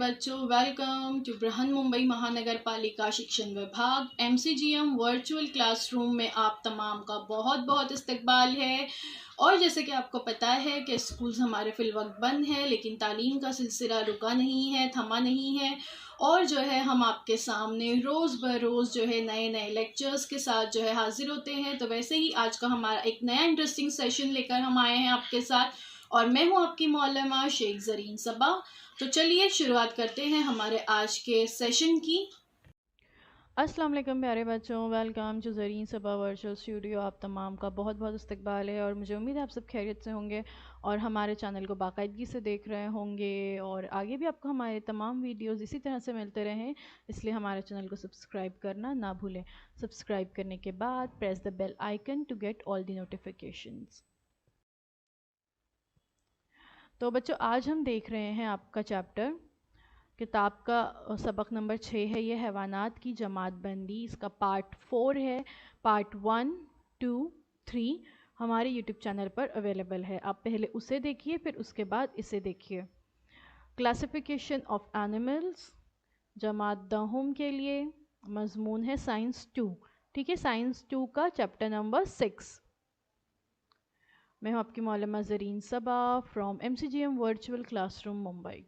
बच्चों, welcome to Brihan Mumbai महानगर पालिका शिक्षण विभाग MCGM वर्चुअल क्लासरूम में आप तमाम का बहुत बहुत इस्तकबाल है। और जैसे कि आपको पता है कि स्कूल्स हमारे फिलवक्त बंद है, लेकिन तालीम का सिलसिला रुका नहीं है, थमा नहीं है। और जो है हम आपके सामने रोज़ बरोज़ जो है नए नए लेक्चर्स के साथ जो है हाजिर होते हैं। तो वैसे ही आज का हमारा एक नया इंटरेस्टिंग सेशन लेकर हम आए हैं आपके साथ, और मैं हूँ आपकी मौलमा शेख ज़रीन सबा। तो चलिए शुरुआत करते हैं हमारे आज के सेशन की। अस्सलाम वालेकुम प्यारे बच्चों, welcome to Zareen Saba virtual studio. आप तमाम का बहुत बहुत इस्तकबाल है और मुझे उम्मीद है आप सब खैरियत से होंगे और हमारे चैनल को बाकायदगी से देख रहे होंगे, और आगे भी आपको हमारे तमाम वीडियोस इसी तरह से मिलते रहें, इसलिए हमारे चैनल को सब्सक्राइब करना ना भूलें। सब्सक्राइब करने के बाद press the bell icon to get all the notifications. तो बच्चों, आज हम देख रहे हैं आपका चैप्टर, किताब का सबक नंबर 6 है, ये हैवानात की जमात बंदी। इसका पार्ट 4 है। पार्ट 1, 2, 3 हमारे यूट्यूब चैनल पर अवेलेबल है। आप पहले उसे देखिए, फिर उसके बाद इसे देखिए। क्लासिफिकेशन ऑफ एनिमल्स, जमात दहुम के लिए मजमून है साइंस 2। ठीक है, साइंस 2 का चैप्टर नंबर 6। मैं हूँ आपकी मौलमा Zareen Saba from MCGM virtual classroom Mumbai.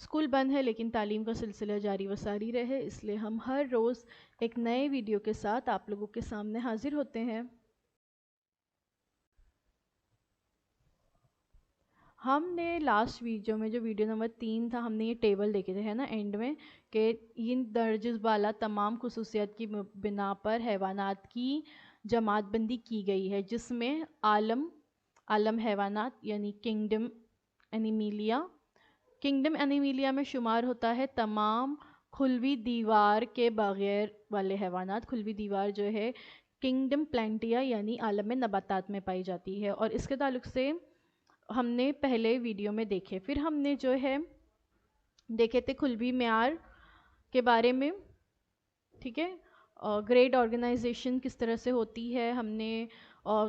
School बंद है, लेकिन तालीम का सिलसिला जारी व सारी रहे, इसलिए हम हर रोज़ एक नए वीडियो के साथ आप लोगों के सामने हाजिर होते हैं। हमने लास्ट वीडियो में, जो वीडियो नंबर 3 था, हमने ये टेबल देखे थे, है ना, एंड में, कि इन दर्ज वाला तमाम खुसूसियत की बिना पर हैवानात की जमात बंदी की गई है, जिसमें आलम हैवानात यानी किंगडम एनिमिलिया में शुमार होता है तमाम खुलवी दीवार के बगैर वाले हैवानात। खुलवी दीवार जो है किंगडम प्लांटिया यानी आलम नबातात में पाई जाती है, और इसके ताल्लुक से हमने पहले वीडियो में देखे। फिर हमने जो है देखे थे खुलवी म्यार के बारे में। ठीक है, ग्रेड ऑर्गेनाइजेशन किस तरह से होती है हमने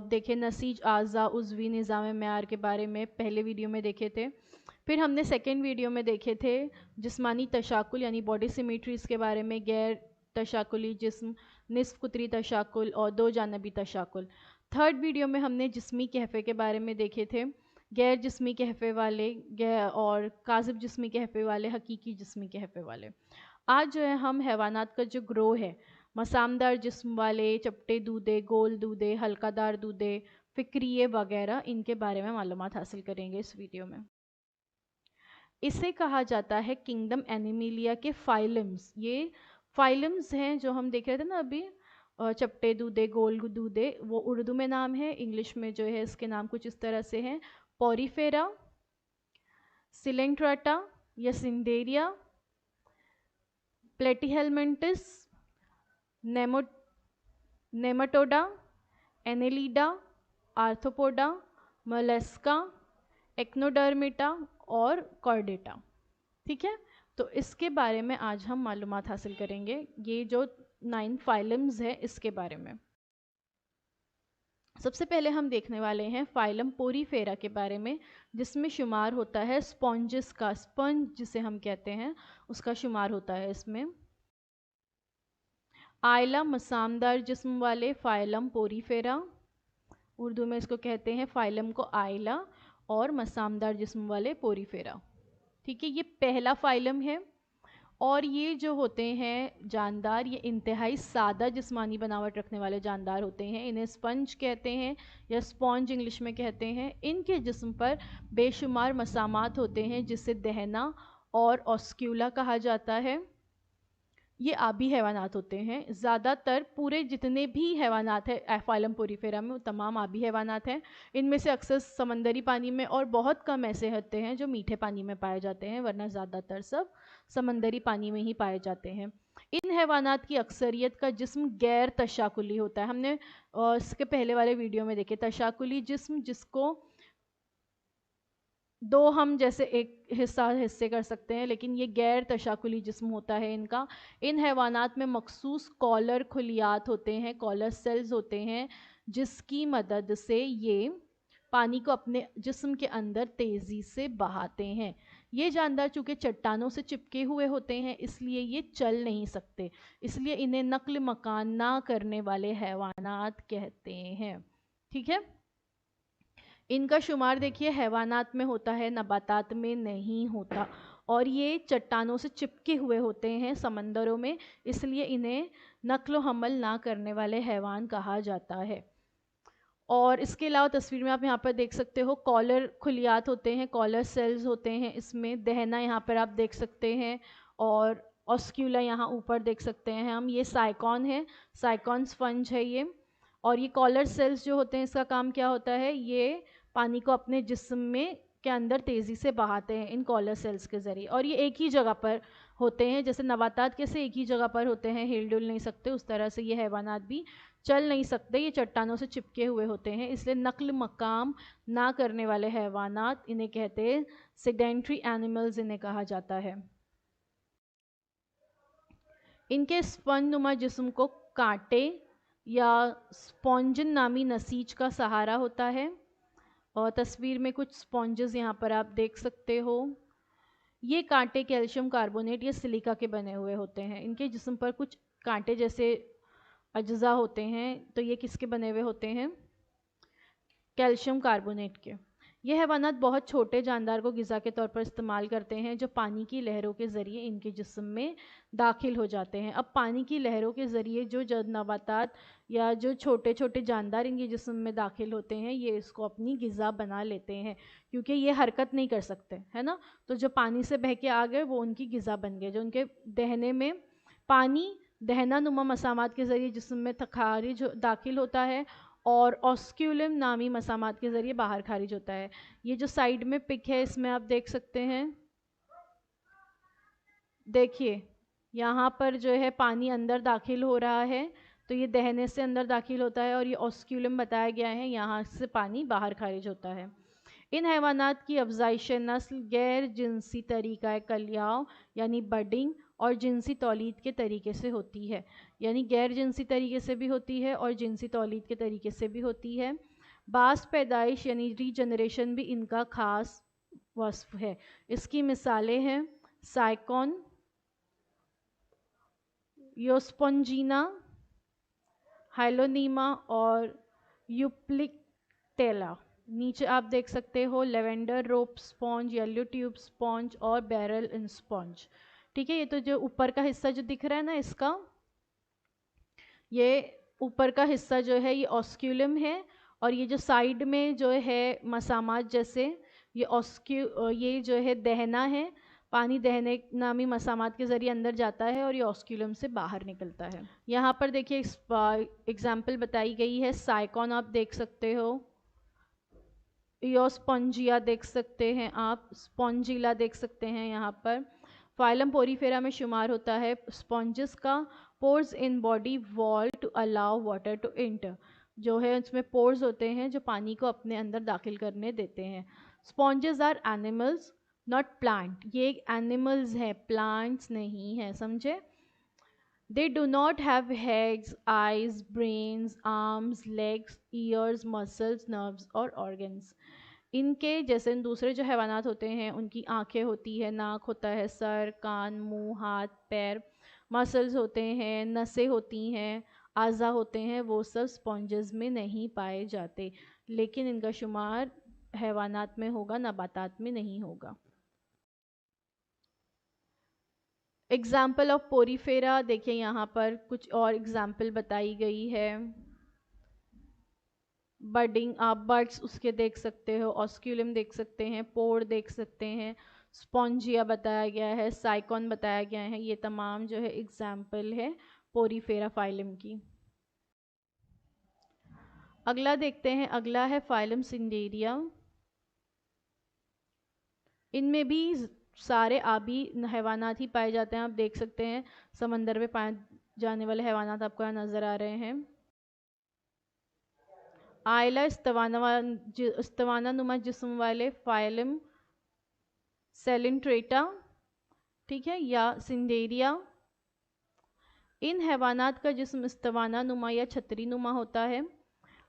देखे। नसीज आज़ा उज़वी निज़ाम म्यार के बारे में पहले वीडियो में देखे थे। फिर हमने सेकेंड वीडियो में देखे थे जिस्मानी तशाकुल यानी बॉडी सिमेट्रीज़ के बारे में, गैर तशाकुली जिस्म, निस्फ कुतरी तशाकुल और दो जानबी तशाकुल। थर्ड वीडियो में हमने जिस्मी कहफ़े के बारे में देखे थे, गैर जिस्मी कहफ़े वाले, गैर और काज़िब जिस्मी कहफ़े वाले, हकीकी जिस्मी कहफ़े वाले। आज जो है हम हैवानात का जो ग्रोह है, मसामदार जिस्म वाले, चपटे दूधे, गोल दूधे, हल्कादार दूधे, फ़िक्रिये वगैरह, इनके बारे में मालूमात हासिल करेंगे इस वीडियो में। इसे कहा जाता है किंगडम एनिमिलिया के फाइलम्स। ये फाइलम्स हैं जो हम देख रहे थे ना अभी, चपटे दूधे, गोल दूधे, वो उर्दू में नाम है। इंग्लिश में जो है इसके नाम कुछ इस तरह से हैं: पोरीफेरा, सिलेंट्राटा या सिंडेरिया, प्लेटीहेलमिंटिस, नेमाटोडा, एनेलिडा, आर्थ्रोपोडा, मोलस्का, एक्नोडर्मिटा और कॉर्डेटा। ठीक है, तो इसके बारे में आज हम मालूमात हासिल करेंगे, ये जो 9 फाइलम्स है इसके बारे में। सबसे पहले हम देखने वाले हैं फाइलम पोरीफेरा के बारे में, जिसमें शुमार होता है स्पॉन्जिस का, स्पंज जिसे हम कहते हैं उसका शुमार होता है इसमें। आयला मसामदार जिस्म वाले फाइलम पोरीफेरा, उर्दू में इसको कहते हैं फाइलम को आयला, और मसामदार जिस्म वाले पोरीफेरा। ठीक है, ये पहला फाइलम है। और ये जो होते हैं जानदार, ये इंतहाई सादा जिस्मानी बनावट रखने वाले जानदार होते हैं। इन्हें स्पंज कहते हैं या स्पॉन्ज इंग्लिश में कहते हैं। इनके जिस्म पर बेशुमार मसामात होते हैं, जिसे दहना और ऑस्क्यूला कहा जाता है। ये आबी हैवानात होते हैं। ज़्यादातर पूरे जितने भी हैवानात हैं फाइलम पोरीफेरा में, वो तमाम आबी हैवानात हैं। इनमें से अक्सर समंदरी पानी में और बहुत कम ऐसे होते हैं जो मीठे पानी में पाए जाते हैं, वरना ज़्यादातर सब समंदरी पानी में ही पाए जाते हैं। इन हैवानात की अक्सरियत का जिस्म गैर तशाकुली होता है। हमने इसके पहले वाले वीडियो में देखे तशाकुली जिस्म, जिसको दो हम जैसे एक हिस्से कर सकते हैं, लेकिन ये गैर तशाकुली जिस्म होता है इनका। इन हैवानात में मखसूस कॉलर खुलियात होते हैं, कॉलर सेल्स होते हैं, जिसकी मदद से ये पानी को अपने जिस्म के अंदर तेज़ी से बहाते हैं। ये जानदार चूँकि चट्टानों से चिपके हुए होते हैं इसलिए ये चल नहीं सकते, इसलिए इन्हें नक्ल मकान ना करने वाले हैवानात कहते हैं। ठीक है, इनका शुमार देखिए हैवानात में होता है, नबातात में नहीं होता, और ये चट्टानों से चिपके हुए होते हैं समंदरों में, इसलिए इन्हें नक्ल हमल ना करने वाले हैवान कहा जाता है। और इसके अलावा तस्वीर में आप यहाँ पर देख सकते हो कॉलर खुलियात होते हैं, कॉलर सेल्स होते हैं, इसमें दहना यहाँ पर आप देख सकते हैं, और ऑस्क्यूला यहाँ ऊपर देख सकते हैं हम। ये साइकॉन है, साइकॉन स्पंज है ये। और ये कॉलर सेल्स जो होते हैं इसका काम क्या होता है, ये पानी को अपने जिस्म में के अंदर तेज़ी से बहाते हैं इन कॉलर सेल्स के ज़रिए, और ये एक ही जगह पर होते हैं। जैसे नबातात कैसे एक ही जगह पर होते हैं, हिल डुल नहीं सकते, उस तरह से ये हैवानात भी चल नहीं सकते, ये चट्टानों से चिपके हुए होते हैं, इसलिए नक्ल मकाम ना करने वाले हैवानात इन्हें कहते हैं सेडेंट्री एनिमल्स, इन्हें कहा जाता है। इनके स्पंज नुमा जिस्म को कांटे या स्पॉन्जन नामी नसीज का सहारा होता है, और तस्वीर में कुछ स्पॉन्जेस यहाँ पर आप देख सकते हो। ये कांटे कैल्शियम कार्बोनेट या सिलिका के बने हुए होते हैं। इनके जिस्म पर कुछ कांटे जैसे अज्जा होते हैं, तो ये किसके बने हुए होते हैं, कैल्शियम कार्बोनेट के। ये हैवानात बहुत छोटे जानदार को ग़िज़ा के तौर पर इस्तेमाल करते हैं, जो पानी की लहरों के ज़रिए इनके जिस्म में दाखिल हो जाते हैं। अब पानी की लहरों के ज़रिए जो नबातात या जो छोटे छोटे जानदार इनके जिस्म में दाखिल होते हैं, ये इसको अपनी ग़िज़ा बना लेते हैं, क्योंकि ये हरकत नहीं कर सकते, है ना। तो जो पानी से बह के आ गए वो उनकी ग़िज़ा बन गए, जो उनके दहने में पानी दहना नुमा मसामात के ज़रिए जिस्म में खारिज दाखिल होता है, और ऑस्क्यूलम नामी मसामात के ज़रिए बाहर खारिज होता है। ये जो साइड में पिक है इसमें आप देख सकते हैं, देखिए यहाँ पर जो है पानी अंदर दाखिल हो रहा है, तो ये दहने से अंदर दाखिल होता है, और ये ऑस्क्यूलम बताया गया है, यहाँ से पानी बाहर खारिज होता है। इन हैवानात की अफजाइश नस्ल गैर जिनसी तरीक़ा कलियाव यानी बडिंग और जिनसी तौलीद के तरीके से होती है, यानी गैर जिनसी तरीके से भी होती है और जिनसी तौलीद के तरीके से भी होती है। बास पैदाइश यानी रीजनरेशन भी इनका ख़ास वस्फ है। इसकी मिसालें हैं साइकॉन, योस्पोंजीना, हाइलोनीमा और यूप्लिकटेला। नीचे आप देख सकते हो लेवेंडर रोप स्पॉन्ज, येलो ट्यूब स्पॉन्ज और बैरल इन स्पॉन्ज। ठीक है, ये तो जो ऊपर का हिस्सा जो दिख रहा है ना इसका, ये ऊपर का हिस्सा जो है ये ऑस्क्यूलम है, और ये जो साइड में जो है मसामात जैसे ये जो है दहना है, पानी दहने नामी मसामात के ज़रिए अंदर जाता है और ये ऑस्क्यूलम से बाहर निकलता है। यहाँ पर देखिए एग्जाम्पल बताई गई है, साइकॉन आप देख सकते हो, योस्पोंजिया देख सकते हैं आप, स्पॉन्जिला देख सकते हैं यहाँ पर। फाइलम पोरीफेरा में शुमार होता है। स्पॉन्जेस का pores in body wall to allow water to enter, जो है इसमें पोर्स होते हैं जो पानी को अपने अंदर दाखिल करने देते हैं। Sponges are animals not plant, ये एनिमल्स हैं, प्लांट्स नहीं है, समझे। They do not have heads, eyes, brains, arms, legs, ears, muscles, nerves और organs। इनके जैसे दूसरे जो हैवानात होते हैं उनकी आँखें होती है, नाक होता है, सर, कान, मुंह, हाथ, पैर, मसल्स होते हैं, नसें होती हैं, आज़ा होते हैं, वो सब स्पॉन्जेस में नहीं पाए जाते, लेकिन इनका शुमार हैवानात में होगा, नबातात में नहीं होगा। एग्जाम्पल ऑफ पोरीफेरा देखिए यहाँ पर कुछ और एग्जाम्पल बताई गई है। बर्डिंग आप बर्ड्स उसके देख सकते हो, ऑस्क्यूलम देख सकते हैं, पोर देख सकते हैं, स्पॉन्जिया बताया गया है, साइकॉन बताया गया है, ये तमाम जो है एग्जाम्पल है पोरीफेरा फाइलम की। अगला देखते हैं, अगला है फाइलम सिंडेरिया। इनमें भी सारे आबी हैवानात ही पाए जाते हैं, आप देख सकते हैं समंदर में पाए जाने वाले हैवानात आपको यहाँ नज़र आ रहे हैं। आयला इस्तवाना नुमा जिस्म वाले फाइलम सेलिंट्रेटा, ठीक है, या सिंडेरिया। इन हैवानात का जिस्म इस्तवाना नुमा या छतरी नुमा होता है।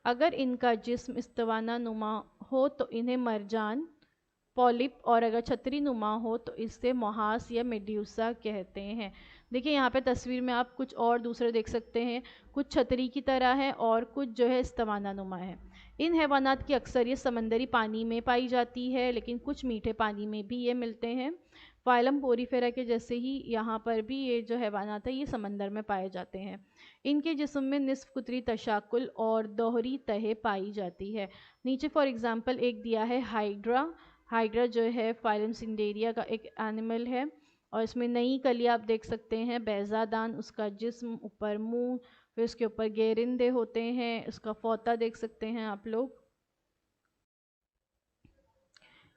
अगर इनका जिस्म इस्तिवाना नुमा हो तो इन्हें मरजान, पॉलिप, और अगर छतरी नुमा हो तो इसे मोहास या मेड्यूसा कहते हैं। देखिए यहाँ पे तस्वीर में आप कुछ और दूसरे देख सकते हैं, कुछ छतरी की तरह है और कुछ जो है इस्तिवाना नुमा है। इन हैवानात की अक्सरियत समंदरी पानी में पाई जाती है, लेकिन कुछ मीठे पानी में भी ये मिलते हैं। फाइलम पोरीफेरा के जैसे ही यहाँ पर भी ये जो हैवानात है ये समंदर में पाए जाते हैं। इनके जिस्म में निस्फ कुतरी तशाकुल और दोहरी तह पाई जाती है। नीचे फॉर एग्जांपल एक दिया है हाइड्रा। हाइड्रा जो है फाइलम सिंडेरिया का एक एनिमल है और इसमें नई कली आप देख सकते हैं, बैजादान, उसका जिस्म, ऊपर मुंह, फिर उसके ऊपर गेरिंदे होते हैं, उसका फोता देख सकते हैं आप लोग।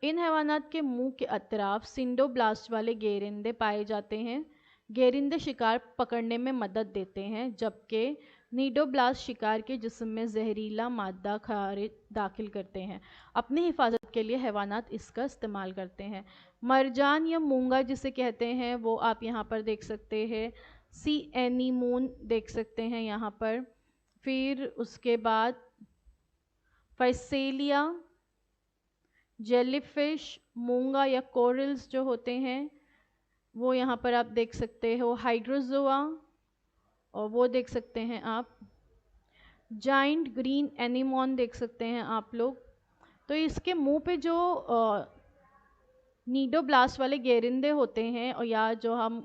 इन हैवानात के मुंह के अतराफ सिंडोब्लास्ट वाले गेरिंदे पाए जाते हैं। गेरिंदे शिकार पकड़ने में मदद देते हैं, जबकि नीडोब्लास्ट शिकार के जिस्म में जहरीला मादा खारिज दाखिल करते हैं। अपनी हिफाजत के लिए हैवानात इसका इस्तेमाल करते हैं। मरजान या मूंगा जिसे कहते हैं वो आप यहाँ पर देख सकते हैं, सी एनीमोन देख सकते हैं यहाँ पर। फिर उसके बाद फैसेलिया, जेलीफिश, मूंगा या कोरल्स जो होते हैं वो यहाँ पर आप देख सकते हो। हाइड्रोजोआ, और वो देख सकते हैं आप। जाइंट ग्रीन एनीमोन देख सकते हैं आप लोग। तो इसके मुंह पे जो नीडोब्लास्ट वाले गेरिंदे होते हैं, और या जो हम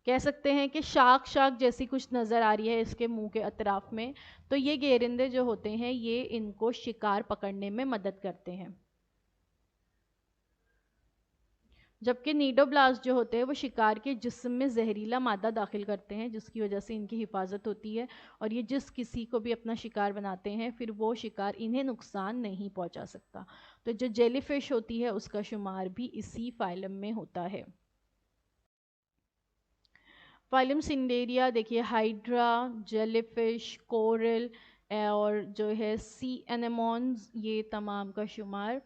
कह सकते हैं कि शाक शाक जैसी कुछ नज़र आ रही है इसके मुंह के अतराफ में, तो ये गेरिंदे जो होते हैं ये इनको शिकार पकड़ने में मदद करते हैं। जबकि नीडोब्लास्ट जो होते हैं वो शिकार के जिस्म में जहरीला मादा दाखिल करते हैं, जिसकी वजह से इनकी हिफाजत होती है, और ये जिस किसी को भी अपना शिकार बनाते हैं फिर वो शिकार इन्हें नुकसान नहीं पहुंचा सकता। तो जो जेलीफिश होती है उसका शुमार भी इसी फाइलम में होता है। फाइलम सिंडेरिया देखिए, हाइड्रा, जेलीफिश, कोरल और जो है सी एनेमोन्स, ये तमाम का शुमार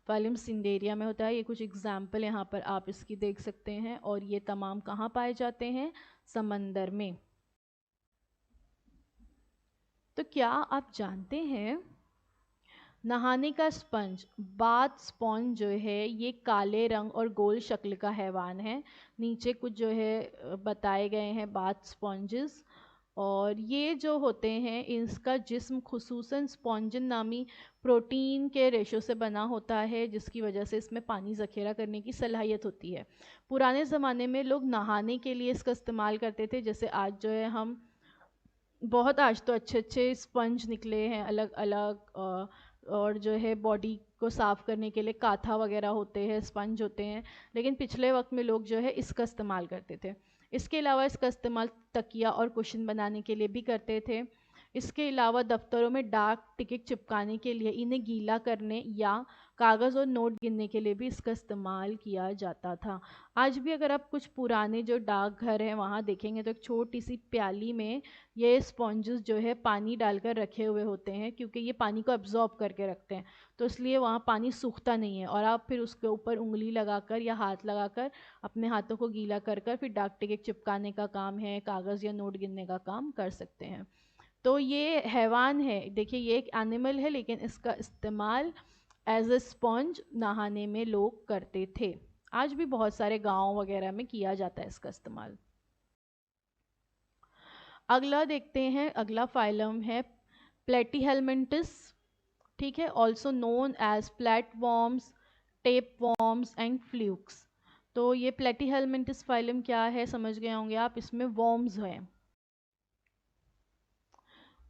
फाइलम सिंडेरिया में होता है। ये कुछ एग्जाम्पल यहाँ पर आप इसकी देख सकते हैं, और ये तमाम कहाँ पाए जाते हैं? समंदर में। तो क्या आप जानते हैं नहाने का स्पंज, बाथ स्पॉन्ज जो है ये काले रंग और गोल शक्ल का हैवान है। नीचे कुछ जो है बताए गए हैं बाथ स्पॉन्जेस, और ये जो होते हैं इसका जिस्म खुसूसन स्पॉन्जिन नामी प्रोटीन के रेशो से बना होता है, जिसकी वजह से इसमें पानी ज़ख़ीरा करने की सलाहियत होती है। पुराने ज़माने में लोग नहाने के लिए इसका इस्तेमाल करते थे, जैसे आज जो है हम बहुत, आज तो अच्छे अच्छे स्पंज निकले हैं अलग अलग, और जो है बॉडी को साफ़ करने के लिए काथा वगैरह होते हैं, स्पंज होते हैं, लेकिन पिछले वक्त में लोग जो है इसका इस्तेमाल करते थे। इसके अलावा इसका इस्तेमाल तकिया और कुशन बनाने के लिए भी करते थे। इसके अलावा दफ्तरों में डाक टिकट चिपकाने के लिए, इन्हें गीला करने या कागज़ और नोट गिनने के लिए भी इसका इस्तेमाल किया जाता था। आज भी अगर आप कुछ पुराने जो डाक घर हैं वहाँ देखेंगे तो एक छोटी सी प्याली में ये स्पॉन्जेस जो है पानी डालकर रखे हुए होते हैं, क्योंकि ये पानी को एब्जॉर्ब करके रखते हैं, तो इसलिए वहाँ पानी सूखता नहीं है, और आप फिर उसके ऊपर उंगली लगाकर या हाथ लगाकर अपने हाथों को गीला कर कर फिर डाक टिकट चिपकाने का काम है, कागज़ या नोट गिनने का काम कर सकते हैं। तो ये हैवान है, देखिए ये एक एनिमल है, लेकिन इसका इस्तेमाल एज ए स्पॉन्ज नहाने में लोग करते थे। आज भी बहुत सारे गांव वगैरह में किया जाता है इसका इस्तेमाल। अगला देखते हैं, अगला फाइलम है प्लेटीहेलमिंथस, ठीक है, also known as flatworms, tapeworms and flukes. तो ये प्लेटीहेलमिंथस फाइलम क्या है समझ गए होंगे आप, इसमें वॉर्म्स हैं।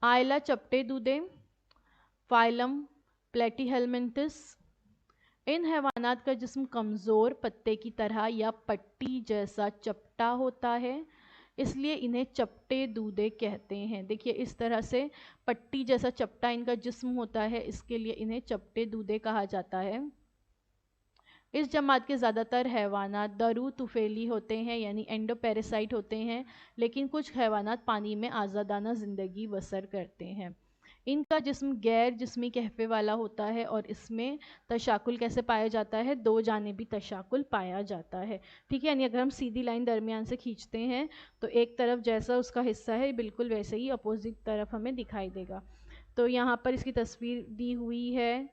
आयला चपटे दूधे, फाइलम प्लेटीहेलमिंथस। इन हैवानात का जिस्म कमज़ोर पत्ते की तरह या पट्टी जैसा चपटा होता है, इसलिए इन्हें चपटे दूधे कहते हैं। देखिए इस तरह से पट्टी जैसा चपटा इनका जिस्म होता है, इसके लिए इन्हें चपटे दूधे कहा जाता है। इस जमात के ज़्यादातर हैवानात दरू तुफेली होते हैं, यानी एंडोपेरासाइट होते हैं, लेकिन कुछ हैवानात पानी में आज़ादाना ज़िंदगी बसर करते हैं। इनका जिस्म गैर जिस्मी कहफ़े वाला होता है, और इसमें तशाकुल कैसे पाया जाता है? दो जानिबी तशाकुल पाया जाता है, ठीक है। यानी अगर हम सीधी लाइन दरमियान से खींचते हैं तो एक तरफ जैसा उसका हिस्सा है बिल्कुल वैसे ही अपोजिट तरफ हमें दिखाई देगा। तो यहाँ पर इसकी तस्वीर दी हुई है।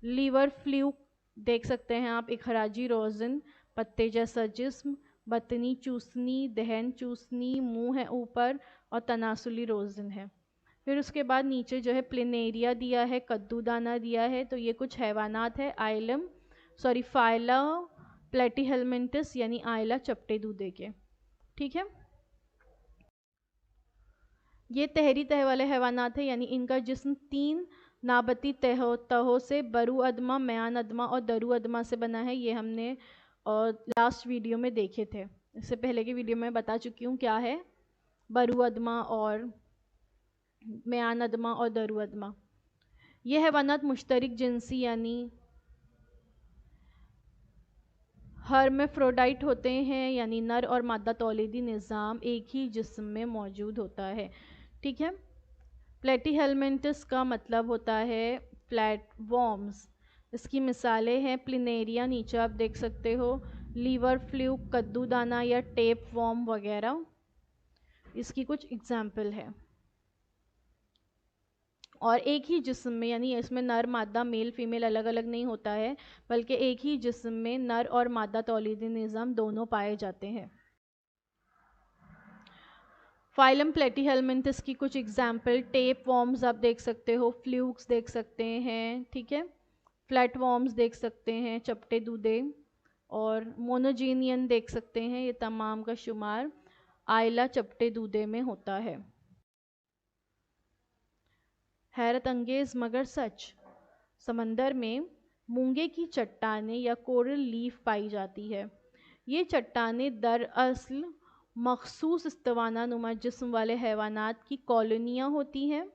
लीवर फ्लूक देख सकते हैं आप, इखराजी रोज़न, पत्ते जैसा जिस्म, बतनी चूसनी, दहन चूसनी, मुंह है ऊपर और तनासुली रोज़न है। फिर उसके बाद नीचे जो है प्लेनेरिया दिया है, कद्दू दाना दिया है। तो ये कुछ हैवानात है फाइला प्लेटीहेलमिंथस यानी आयला चपटे दूधे के। ठीक है, ये तहरी तह वाले हैवानात है, यानी इनका जिस्म 3 नाबती तहों से बरू अदमा, म्यान अदमा और दरू अदमा से बना है। ये हमने और लास्ट वीडियो में देखे थे, इससे पहले की वीडियो में बता चुकी हूँ क्या है बरू अदमा और म्यान अदमा और दरू अदमा। ये हैवानात मुश्तरक जिनसी यानी हर्मेफ्रोडाइट होते हैं, यानी नर और मादा तौलीदी निज़ाम एक ही जिस्म में मौजूद होता है। ठीक है, प्लेटीहेलमिंथस का मतलब होता है फ्लैट वॉर्म्स। इसकी मिसालें हैं प्लिनेरिया, नीचे आप देख सकते हो, लीवर फ्लूक, कद्दू दाना या टेप वॉर्म वगैरह, इसकी कुछ एग्जाम्पल है। और एक ही जिस्म में, यानी इसमें नर मादा मेल फीमेल अलग अलग नहीं होता है, बल्कि एक ही जिस्म में नर और मादा तौलीदी निज़ाम दोनों पाए जाते हैं। फाइलम प्लेटीहेलमिंथस की कुछ एग्जाम्पल, टेप वॉर्म्स आप देख सकते हो, फ्लूक्स देख सकते हैं, ठीक है, फ्लैट वॉर्म्स देख सकते हैं, चपटे दूधे, और मोनोजीनियन देख सकते हैं। ये तमाम का शुमार आयला चपटे दूधे में होता है। हैरत अंगेज़ मगर सच, समंदर में मूंगे की चट्टानें या कोरल लीफ पाई जाती है। ये चट्टानें दरअसल मखसूस इस्तवाना नुमा जिस्म वाले हैवानात की कॉलोनियाँ होती हैं।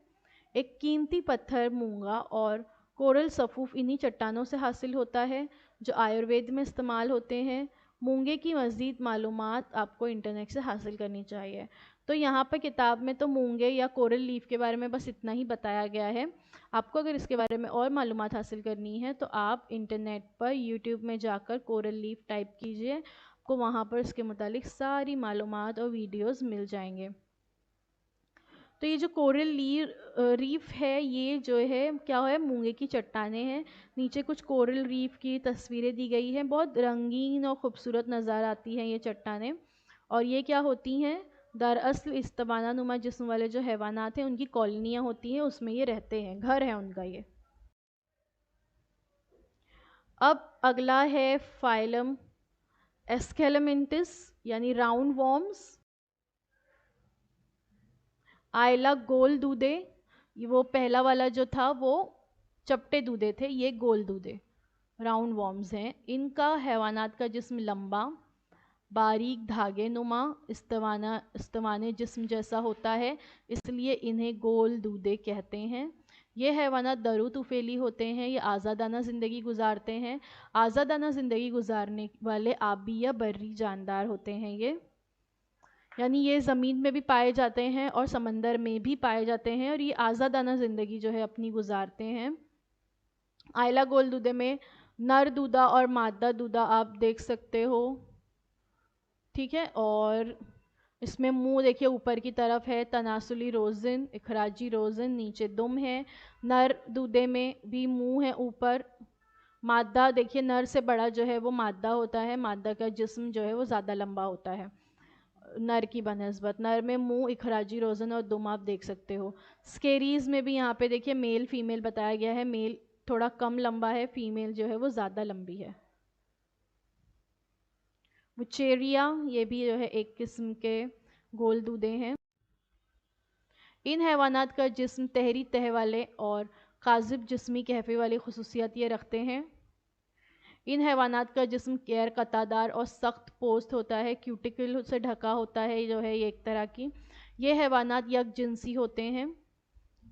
एक कीमती पत्थर मूंगा और कोरल सफ़ूफ इन्हीं चट्टानों से हासिल होता है जो आयुर्वेद में इस्तेमाल होते हैं। मूंगे की मज़ीद मालूमात आपको इंटरनेट से हासिल करनी चाहिए। तो यहाँ पर किताब में तो मूंगे या कोरल लीफ के बारे में बस इतना ही बताया गया है। आपको अगर इसके बारे में और मालूमात हासिल करनी है तो आप इंटरनेट पर यूट्यूब में जाकर कोरल लीफ टाइप कीजिए, आपको वहाँ पर इसके मुतालिक सारी मालूमात और वीडियोस मिल जाएंगे। तो ये जो कोरल रीफ है, ये जो है क्या है, मूंगे की चट्टानें हैं। नीचे कुछ कोरल रीफ की तस्वीरें दी गई हैं, बहुत रंगीन और ख़ूबसूरत नज़र आती हैं ये चट्टानें। और ये क्या होती हैं, दरअसल इस्तवाना नुमा जिस्म वाले जो हैवानात हैं उनकी कॉलोनियाँ होती हैं, उसमें ये रहते हैं, घर है उनका ये। अब अगला है फाइलम एस्केलेमिंथिस यानी राउंड वॉर्म्स। आयला गोल दूधे, वो पहला वाला जो था वो चपटे दूधे थे, ये गोल दूधे राउंड वॉर्म्स हैं। इनका हैवानात का जिस्म लंबा, बारीक धागे नुमा इस्तवाने जिस्म जैसा होता है, इसलिए इन्हें गोल दूधे कहते हैं। ये हैवानात दरू तुफेली होते हैं, ये आज़ादाना ज़िंदगी गुजारते हैं। आज़ादाना ज़िंदगी गुजारने वाले आबी या बर्री जानदार होते हैं ये, यानी ये ज़मीन में भी पाए जाते हैं और समंदर में भी पाए जाते हैं, और ये आज़ादाना ज़िंदगी जो है अपनी गुजारते हैं। आयला गोल दूधे में नर दूधा और मादा दूधा आप देख सकते हो, ठीक है। और इसमें मुंह देखिए ऊपर की तरफ है, तनासुली रोज़न, इखराजी रोज़न, नीचे दुम है। नर दूधे में भी मुंह है ऊपर। मादा देखिए नर से बड़ा जो है वो मादा होता है, मादा का जिस्म जो है वो ज़्यादा लंबा होता है नर की बनस्बत। नर में मुंह, इखराजी रोज़न और दुम आप देख सकते हो। स्केरीज़ में भी यहाँ पे देखिए मेल फीमेल बताया गया है, मेल थोड़ा कम लंबा है, फीमेल जो है वो ज़्यादा लंबी है। वुचेरिया, ये भी जो है एक किस्म के गोल दूधे हैं। इन हैवानात का जिस्म तहरी तह वाले और काजिब जिस्मी कहफ़े वाली खसूसियत ये रखते हैं। इन हैवानात का जिस्म गैर कतादार और सख्त पोस्ट होता है, क्यूटिकल से ढका होता है जो है ये एक तरह की। ये हैवानात यक जिनसी होते हैं,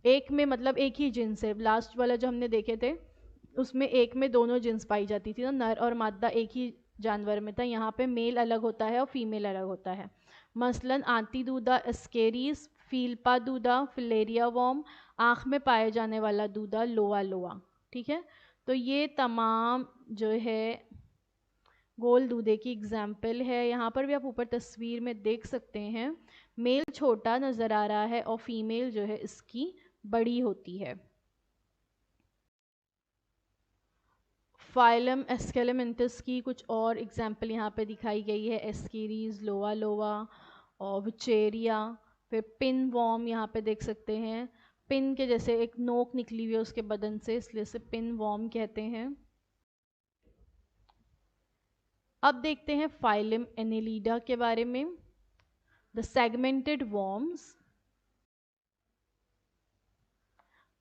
एक में मतलब एक ही जिन्स है। लास्ट वाला जो हमने देखे थे उसमें एक में दोनों जिन्स पाई जाती थी ना, नर और मादा एक ही जानवर में था। यहाँ पे मेल अलग होता है और फीमेल अलग होता है। मसलन आंती दूधा एस्केरीज, फील्पा दूधा, फिलेरिया वॉर्म, आँख में पाए जाने वाला दूधा लोआ लोआ, ठीक है। तो ये तमाम जो है गोल दूधे की एग्जाम्पल है। यहाँ पर भी आप ऊपर तस्वीर में देख सकते हैं, मेल छोटा नज़र आ रहा है और फीमेल जो है इसकी बड़ी होती है। फाइलम एस्केलेमेंटस की कुछ और एग्जाम्पल यहाँ पे दिखाई गई है, एस्कीरीज, लोआ लोआ और विचेरिया। फिर पिन वॉर्म यहाँ पे देख सकते हैं, पिन के जैसे एक नोक निकली हुई है उसके बदन से, इसलिए इसे पिन वॉर्म कहते हैं। अब देखते हैं फाइलम एनेलिडा के बारे में। The segmented worms.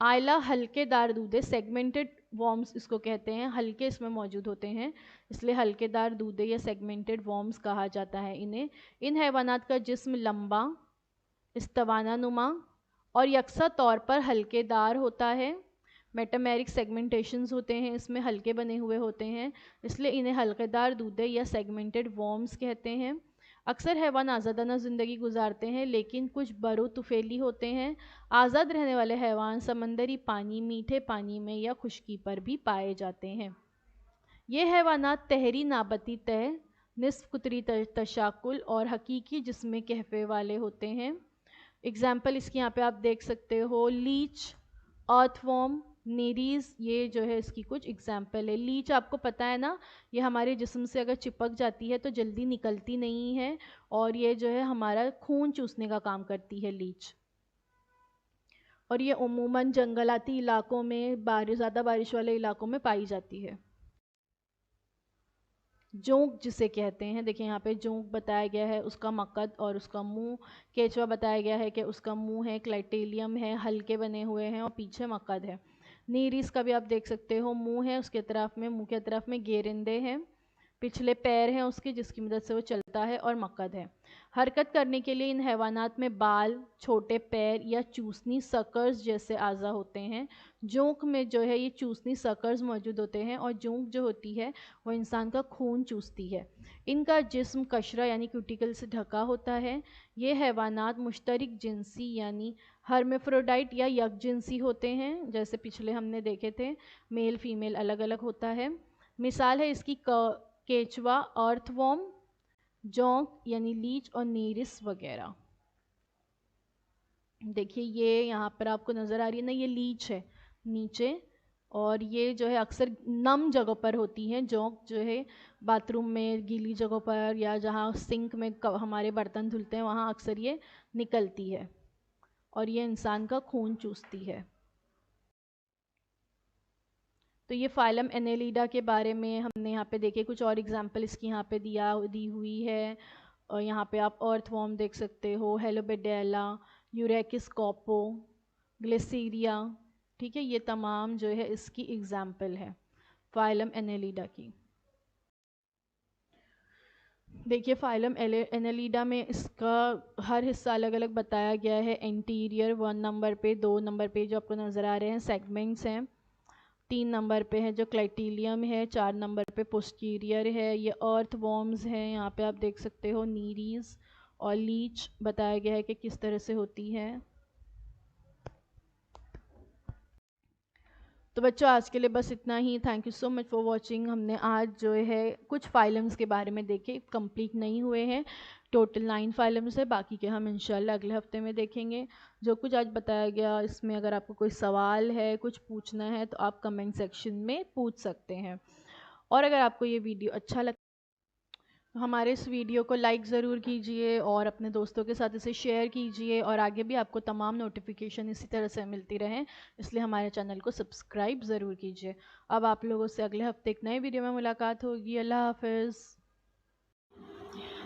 आयला हल्केदार दूधे, सेगमेंटेड वॉर्म्स इसको कहते हैं, हल्के इसमें मौजूद होते हैं, इसलिए हल्केदार दूधे या सेगमेंटेड वॉर्म्स कहा जाता है इन्हें। इन हैवानात का जिस्म लंबा, इस्तवाना नुमा और यकसा तौर पर हल्केदार होता है। मेटामेरिक सेगमेंटेशंस होते हैं, इसमें हल्के बने हुए होते हैं, इसलिए इन्हें हल्केदार दूधे या सेगमेंटेड वॉर्म्स कहते हैं। अक्सर हैवान आज़ादाना ज़िंदगी गुजारते हैं, लेकिन कुछ बरो तुफेली होते हैं। आज़ाद रहने वाले हैवान समंदरी पानी, मीठे पानी में या खुश्की पर भी पाए जाते हैं। ये हैवानात तहरी नाबती तह, निस्फ कुतरी तशाकुल और हकीकी जिस्म कहफे वाले होते हैं। एग्जाम्पल इसकी यहाँ पे आप देख सकते हो, लीच, अर्थवॉर्म, नीरीज, ये जो है इसकी कुछ एग्जाम्पल है। लीच आपको पता है ना, ये हमारे जिस्म से अगर चिपक जाती है तो जल्दी निकलती नहीं है, और ये जो है हमारा खून चूसने का काम करती है लीच। और ये उमूमन जंगलाती इलाकों में, ज़्यादा बारिश वाले इलाकों में पाई जाती है। जोंक जिसे कहते हैं, देखिए यहाँ पे जोंक बताया गया है, उसका मकद और उसका मुंह। केचवा बताया गया है कि उसका मुंह है, क्लाइटेलियम है, हल्के बने हुए हैं और पीछे मकद है। नीरिस का भी आप देख सकते हो, मुंह है, उसके तरफ में, मुंह के तरफ में गेरिंदे हैं, पिछले पैर हैं उसके जिसकी मदद से वो चलता है, और मकद है। हरकत करने के लिए इन हैवानात में बाल, छोटे पैर या चूसनी सकर्स जैसे आज़ा होते हैं। जोंक में जो है ये चूसनी सकर्स मौजूद होते हैं, और जोंक जो होती है वो इंसान का खून चूसती है। इनका जिस्म कशरा यानी क्यूटिकल से ढका होता है। ये हैवानात मुश्तरक जिनसी यानी हर्मेफ्रोडाइट या यकजिनसी होते हैं, जैसे पिछले हमने देखे थे, मेल फीमेल अलग अलग होता है। मिसाल है इसकी केचवा, अर्थवॉर्म, जोंक यानी लीच और नीरिस वगैरह। देखिए ये यहाँ पर आपको नज़र आ रही है ना, ये लीच है नीचे, और ये जो है अक्सर नम जगहों पर होती हैं। जोंक जो है बाथरूम में, गीली जगहों पर, या जहाँ सिंक में हमारे बर्तन धुलते हैं वहाँ अक्सर ये निकलती है, और ये इंसान का खून चूसती है। तो ये फाइलम एनेलिडा के बारे में हमने यहाँ पे देखे, कुछ और एग्जांपल इसकी यहाँ पे दी हुई है। और यहाँ पे आप अर्थवॉर्म देख सकते हो, हेलोबेडेला, यूरेकिस कॉपो, ग्लेसीरिया, ठीक है, ये तमाम जो है इसकी एग्जांपल है फाइलम एनेलिडा की। देखिए फाइलम एनेलिडा में इसका हर हिस्सा अलग अलग बताया गया है। एंटीरियर 1 नंबर पे, 2 नंबर पे जो आपको नज़र आ रहे हैं सेगमेंट्स हैं, 3 नंबर पे है जो क्लाइटीलियम है, 4 नंबर पे पोस्टीरियर है, ये अर्थ वॉर्म्स हैं, यहाँ पे आप देख सकते हो नीरीज, और लीच बताया गया है कि किस तरह से होती है। तो बच्चों आज के लिए बस इतना ही। Thank you so much for watching. हमने आज जो है कुछ फाइलम्स के बारे में देखे, कंप्लीट नहीं हुए हैं, टोटल 9 फाइलम्स है, बाकी के हम इंशाल्लाह अगले हफ्ते में देखेंगे। जो कुछ आज बताया गया इसमें अगर आपको कोई सवाल है, कुछ पूछना है, तो आप कमेंट सेक्शन में पूछ सकते हैं। और अगर आपको ये वीडियो अच्छा लगता तो हमारे इस वीडियो को लाइक ज़रूर कीजिए और अपने दोस्तों के साथ इसे शेयर कीजिए, और आगे भी आपको तमाम नोटिफिकेशन इसी तरह से मिलती रहें, इसलिए हमारे चैनल को सब्सक्राइब ज़रूर कीजिए। अब आप लोगों से अगले हफ्ते एक नए वीडियो में मुलाकात होगी। अल्लाह हाफ़िज़।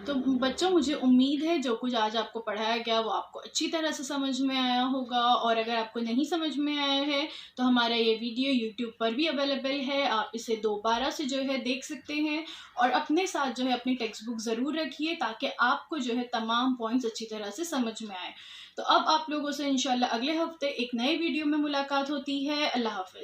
तो बच्चों मुझे उम्मीद है जो कुछ आज आपको पढ़ाया गया वो आपको अच्छी तरह से समझ में आया होगा, और अगर आपको नहीं समझ में आया है तो हमारा ये वीडियो YouTube पर भी अवेलेबल है, आप इसे दोबारा से जो है देख सकते हैं, और अपने साथ जो है अपनी टेक्स्ट बुक ज़रूर रखिए ताकि आपको जो है तमाम पॉइंट्स अच्छी तरह से समझ में आए। तो अब आप लोगों से इंशाल्लाह अगले हफ्ते एक नए वीडियो में मुलाकात होती है। अल्लाह हाफ़िज़।